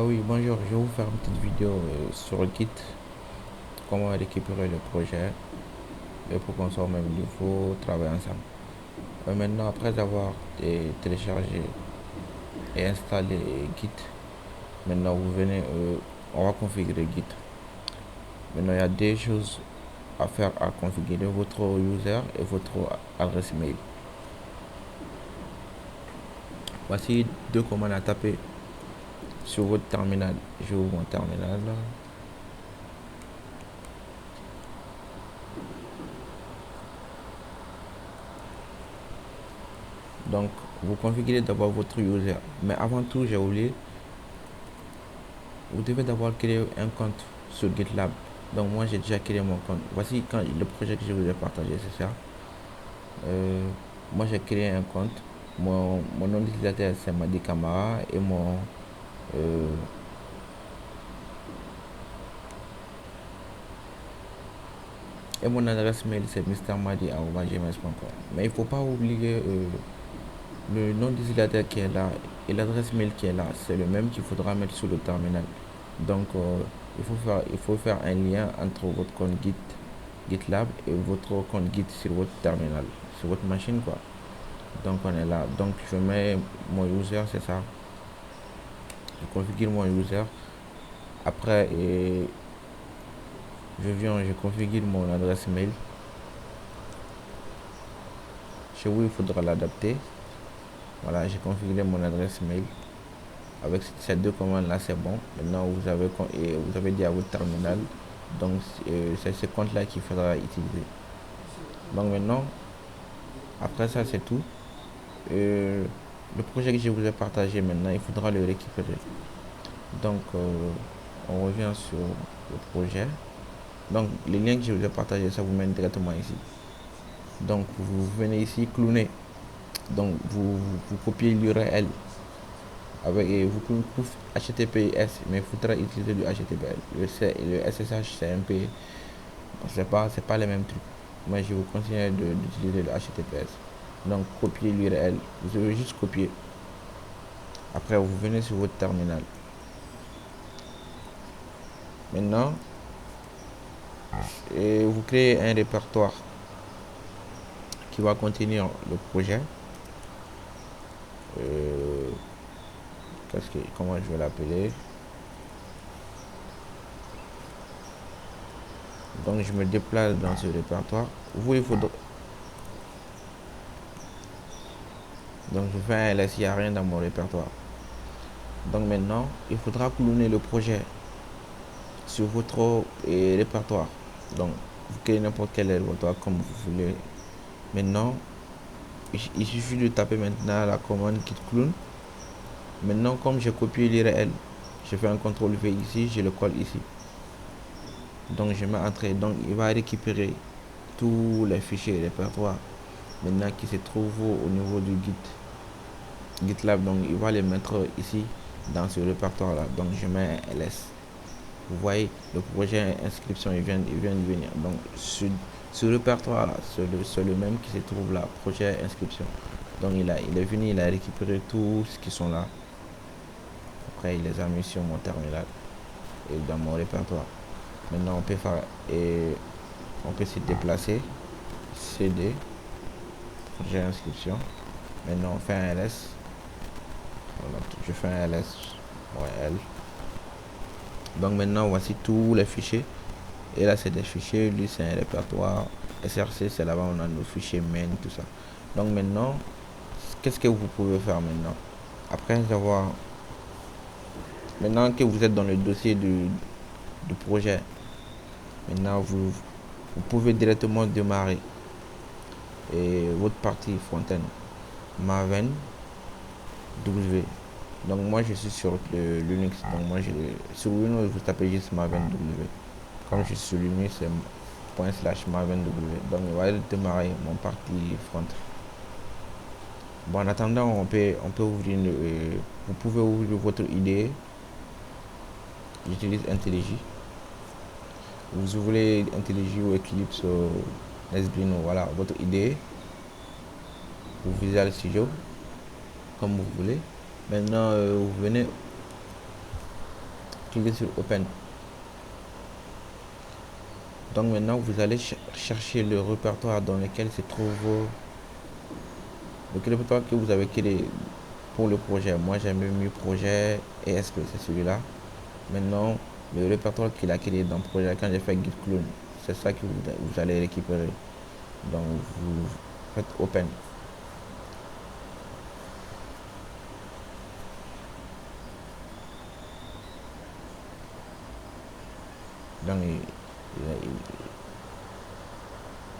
Ah oui, bonjour, je vais vous faire une petite vidéo sur Git, comment récupérer le projet et pour qu'on soit au même niveau, travailler ensemble. Maintenant, après avoir téléchargé et installé Git, maintenant vous venez, on va configurer Git. Maintenant, il y a des choses à faire à configurer, votre user et votre adresse mail. Voici deux commandes à taper sur votre terminal. Je ouvre mon terminal. Donc, vous configurez d'abord votre user. Mais avant tout, j'ai oublié, vous devez d'abord créer un compte sur GitLab. Donc, moi, j'ai déjà créé mon compte. Voici le projet que je vous ai partagé, c'est ça. Euh, Moi, j'ai créé un compte. Mon nom d'utilisateur, c'est Madi Kamara euh, et mon adresse mail, c'est mrmadi@gmail.com. Mais il ne faut pas oublier le nom d'utilisateur qui est là et l'adresse mail qui est là. C'est le même qu'il faudra mettre sur le terminal. Donc, il faut faire un lien entre votre compte GitLab et votre compte Git sur votre terminal, sur votre machine, quoi. Donc, on est là. Donc, je mets mon user, c'est ça. Je configure mon user. Après, je configure mon adresse mail. Chez vous, il faudra l'adapter. Voilà, j'ai configuré mon adresse mail. Avec ces deux commandes là, c'est bon. Maintenant, vous avez dit à votre terminal. Donc, c'est ce compte là qu'il faudra utiliser. Donc, maintenant, après ça, c'est tout. Euh, le projet que je vous ai partagé maintenant, il faudra le récupérer. Donc, on revient sur le projet. Donc, les liens que je vous ai partagés, ça vous mène directement ici. Donc, vous venez ici, cloner. Donc, vous copiez l'URL avec vous HTTPS, mais il faudra utiliser du HTTPL. Le SSH, c'est un peu, c'est pas les mêmes trucs. Moi, je vous conseille d'utiliser le HTTPS. Donc, copier l'URL. Vous devez juste copier. Après, vous venez sur votre terminal. Maintenant, vous créez un répertoire qui va contenir le projet. Euh, Comment je vais l'appeler? Donc, je me déplace dans ce répertoire. Vous, il faut donc je fais un ls, il n'y a rien dans mon répertoire. Donc maintenant, il faudra cloner le projet sur votre répertoire. Donc, vous créez n'importe quel répertoire comme vous voulez. Maintenant, il suffit de taper maintenant la commande git clone. Maintenant, comme j'ai copié l'URL, je fais un CTRL V ici, je le colle ici. Donc, je mets entrée. Donc, il va récupérer tous les fichiers répertoire maintenant qui se trouvent au niveau du GitLab. Donc, il va les mettre ici dans ce répertoire là. Donc, je mets un ls. Vous voyez, le projet inscription, il vient de venir. Donc, ce répertoire là, c'est le même qui se trouve là, projet inscription. Donc, il est venu, il a récupéré tout ce qui sont là. Après, il les a mis sur mon terminal et dans mon répertoire. Maintenant, on peut faire et on peut se déplacer. CD, projet inscription. Maintenant, on fait un ls. Voilà, je fais un ls. Ouais, L. Donc maintenant, voici tous les fichiers. Et là, c'est des fichiers. Lui, c'est un répertoire. SRC, c'est là-bas, on a nos fichiers main, tout ça. Donc maintenant, qu'est-ce que vous pouvez faire maintenant? Après avoir... Maintenant que vous êtes dans le dossier du projet, maintenant, vous pouvez directement démarrer votre partie front-end. Maven W. Donc moi, je suis sur le Linux. Donc moi, sur Windows, vous tapez juste Maven W. Comme je suis sur Linux, c'est ./maven W. Donc on va démarrer mon partie front. Bon, en attendant, on peut ouvrir vous pouvez ouvrir votre IDE. J'utilise IntelliJ. Vous ouvrez IntelliJ ou Eclipse ou Nesbino, voilà, votre IDE. Vous Visual Studio, comme vous voulez. Maintenant, vous venez cliquez sur Open. Donc maintenant, vous allez chercher le répertoire dans lequel se trouve le répertoire que vous avez créé pour le projet. Moi, j'ai mis projet ESP, c'est celui-là. Maintenant, le répertoire qu'il a créé dans le projet, quand j'ai fait git clone, c'est ça que vous allez récupérer. Donc, vous faites Open. Donc,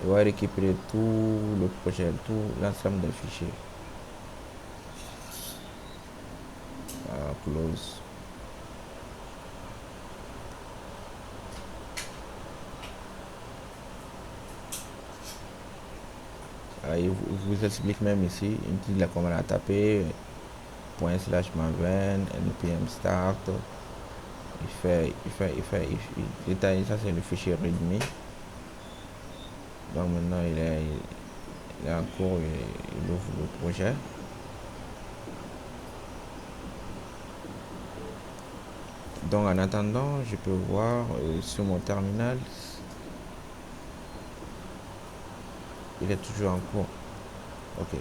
il va récupérer tout le projet, tout l'ensemble des fichiers. Close. Il vous explique même ici, il dit la commande à taper, ./maven, npm start. Il détaille, ça c'est le fichier readme. Donc maintenant il est en cours, il ouvre le projet. Donc en attendant, je peux voir sur mon terminal, il est toujours en cours. Ok.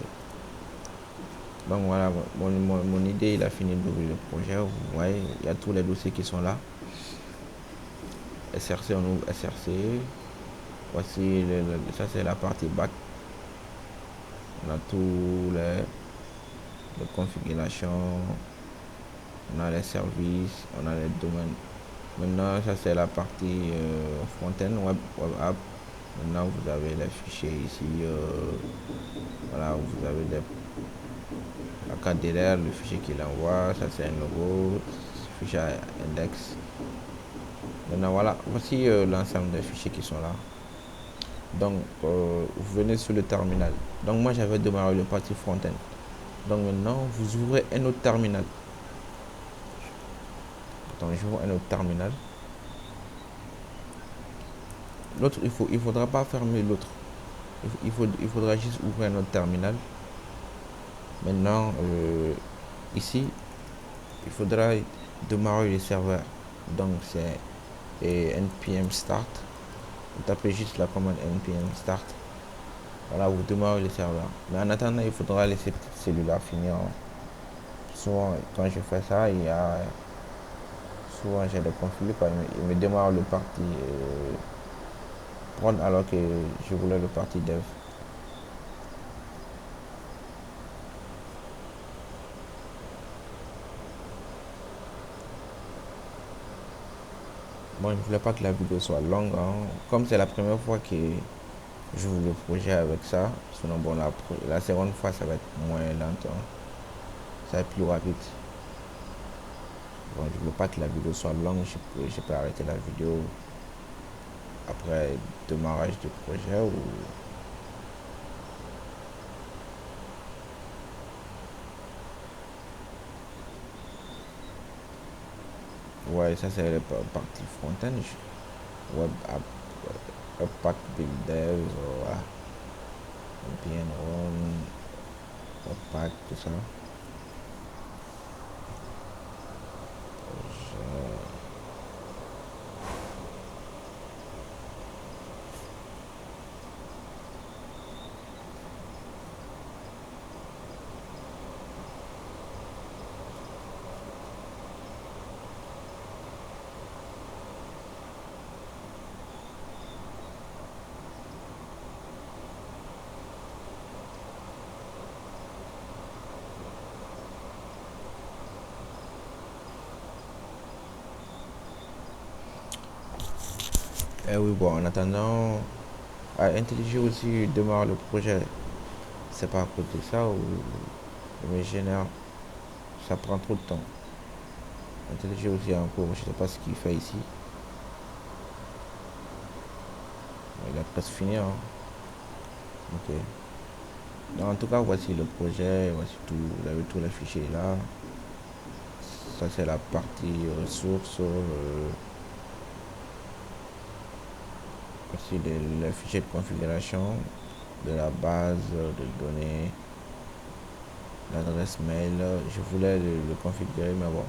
Donc voilà, mon idée, il a fini d'ouvrir le projet. Vous voyez, il y a tous les dossiers qui sont là. SRC, on ouvre SRC. Voici, ça c'est la partie back. On a tous les configurations. On a les services, on a les domaines. Maintenant, ça c'est la partie front-end, web app. Maintenant, vous avez les fichiers ici. Voilà, vous avez la carte derrière, le fichier qu'il envoie. Ça c'est un logo, fichier index. Maintenant, voilà, voici l'ensemble des fichiers qui sont là. Donc, vous venez sur le terminal. Donc, moi, j'avais démarré le partie front-end. Donc, maintenant, vous ouvrez un autre terminal. Donc, j'ouvre un autre terminal. L'autre, il faudra pas fermer l'autre. Il faudra juste ouvrir un autre terminal. Maintenant, ici, il faudra démarrer le serveur. Donc, c'est npm start. Vous tapez juste la commande npm start. Voilà, vous démarrez le serveur. Mais en attendant, il faudra laisser celui-là finir. Souvent, quand je fais ça, souvent j'ai des conflits. Il me démarre le parti prod alors que je voulais le parti dev. Bon, je ne voulais pas que la vidéo soit longue. Hein. Comme c'est la première fois que j'ouvre le projet avec ça, sinon bon, la seconde fois ça va être moins lent. Hein. Ça va être plus rapide. Bon, je ne veux pas que la vidéo soit longue. Je peux arrêter la vidéo après démarrage du projet ou ouais, ça c'est la partie front-end. Web app, pack build dev, voilà. VPN on, webpack, tout ça. Et oui, bon, en attendant, à IntelliJ aussi démarre le projet. C'est pas à cause de ça ou me génère, ça prend trop de temps. IntelliJ aussi en cours, je sais pas ce qu'il fait ici. Il a presque fini. Hein. Ok. Donc, en tout cas, voici le projet, voici tout, vous avez tous les fichiers là. Ça c'est la partie ressources. Voici les fichiers de configuration de la base de données, l'adresse mail. Je voulais le configurer, mais bon.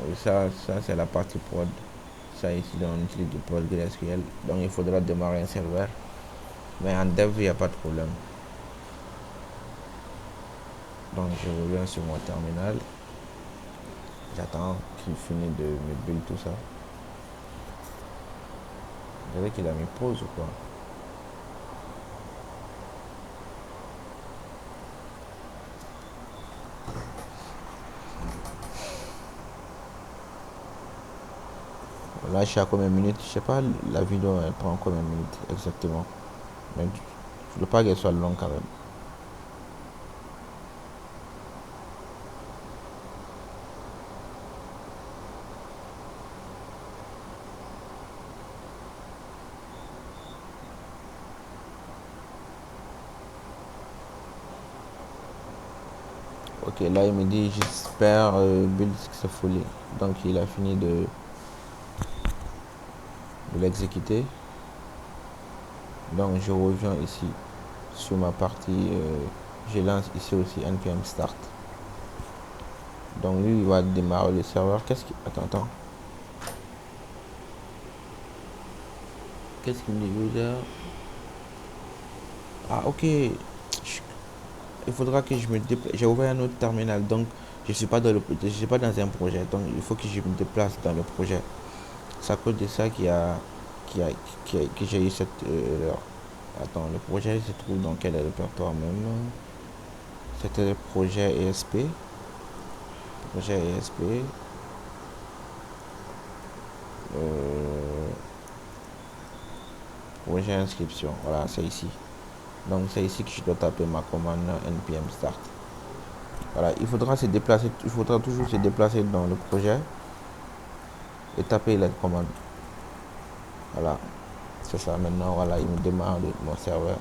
Et ça c'est la partie prod. Ça ici, on utilise du PostgreSQL. Donc il faudra démarrer un serveur. Mais en dev, il n'y a pas de problème. Donc je reviens sur mon terminal. J'attends qu'il finisse de me build tout ça. Je dirais qu'il a mis pause ou quoi. Là, je suis à combien de minutes? Je sais pas, la vidéo elle prend combien de minutes exactement. Mais je ne veux pas qu'elle soit longue quand même. Ok, là il me dit j'espère build successfully. Donc il a fini de l'exécuter. Donc je reviens ici sur ma partie. Je lance ici aussi npm start. Donc lui il va démarrer le serveur. Qu'est-ce qui. Attends. Qu'est-ce qu'il me dit user? Ah ok. Il faudra que je me déplace. J'ai ouvert un autre terminal, donc je suis pas dans un projet. Donc il faut que je me déplace dans le projet. C'est à cause de ça que j'ai eu cette erreur. Attends, le projet se trouve dans quel répertoire même? C'était le projet ESP. Projet ESP. Euh, projet inscription. Voilà, c'est ici. Donc c'est ici que je dois taper ma commande npm start. Voilà, il faudra toujours se déplacer dans le projet et taper la commande. Voilà, c'est ça. Maintenant, voilà, il me démarre mon serveur.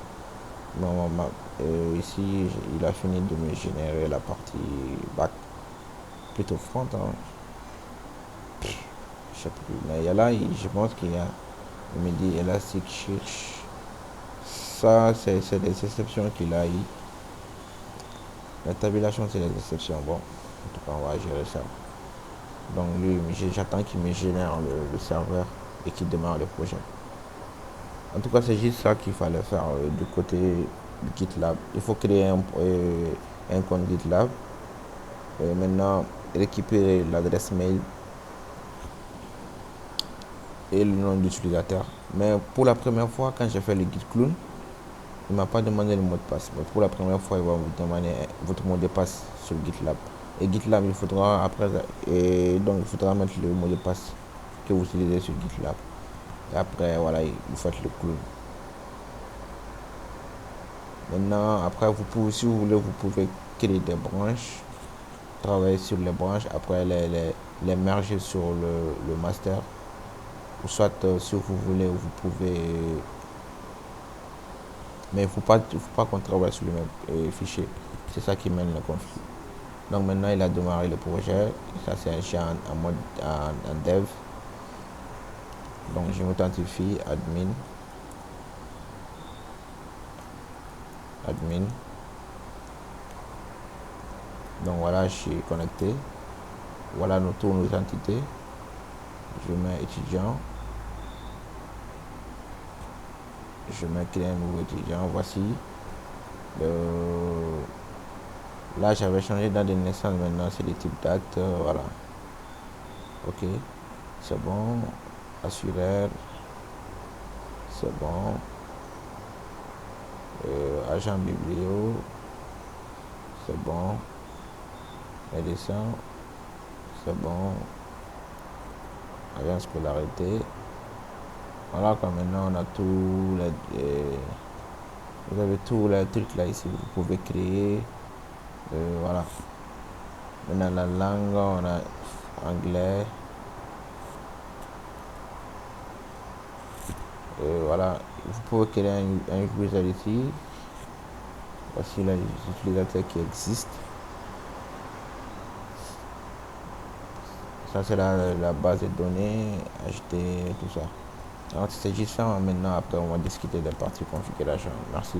Ici, il a fini de me générer la partie back, plutôt front. Hein. Je sais plus. Mais il y a là, je pense qu'il me dit Elasticsearch. Ça, c'est des exceptions qu'il a eu. La tabulation, c'est des exceptions. Bon, en tout cas, on va gérer ça. Donc, lui, j'attends qu'il me génère le serveur et qu'il démarre le projet. En tout cas, c'est juste ça qu'il fallait faire du côté GitLab. Il faut créer un compte GitLab. Maintenant, récupérer l'adresse mail et le nom d'utilisateur. Mais pour la première fois, quand j'ai fait le Git clone, il ne m'a pas demandé le mot de passe. Mais pour la première fois, il va vous demander votre mot de passe sur GitLab. Et GitLab, il faudra après, et donc il faudra mettre le mot de passe que vous utilisez sur GitLab. Et après, voilà, vous faites le clone. Maintenant, après, vous pouvez, si vous voulez, vous pouvez créer des branches, travailler sur les branches, après les merger sur le master. Ou soit, si vous voulez, vous pouvez. Mais il ne faut pas qu'on travaille sur le même fichier. C'est ça qui mène le conflit. Donc maintenant, il a démarré le projet. Ça, c'est un champ en mode en dev. Donc, je m'authentifie, admin. Donc voilà, je suis connecté. Voilà toutes nos entités. Je mets étudiant. Je mets créer un nouveau étudiant. Voici. Là, j'avais changé date de naissance. Maintenant, c'est le type date. Voilà. Ok. C'est bon. Assureur. C'est bon. Agent biblio. C'est bon. Médecin. C'est bon. Agent scolarité. Voilà, quand maintenant on a tout vous avez tous les trucs là ici, vous pouvez créer. Voilà. Maintenant la langue, on a anglais. Voilà, vous pouvez créer un utilisateur ici. Voici les utilisateurs qui existent. Ça c'est la base de données, ajouter tout ça. Alors c'est juste ça. Maintenant après on va discuter des parties configuration. Merci.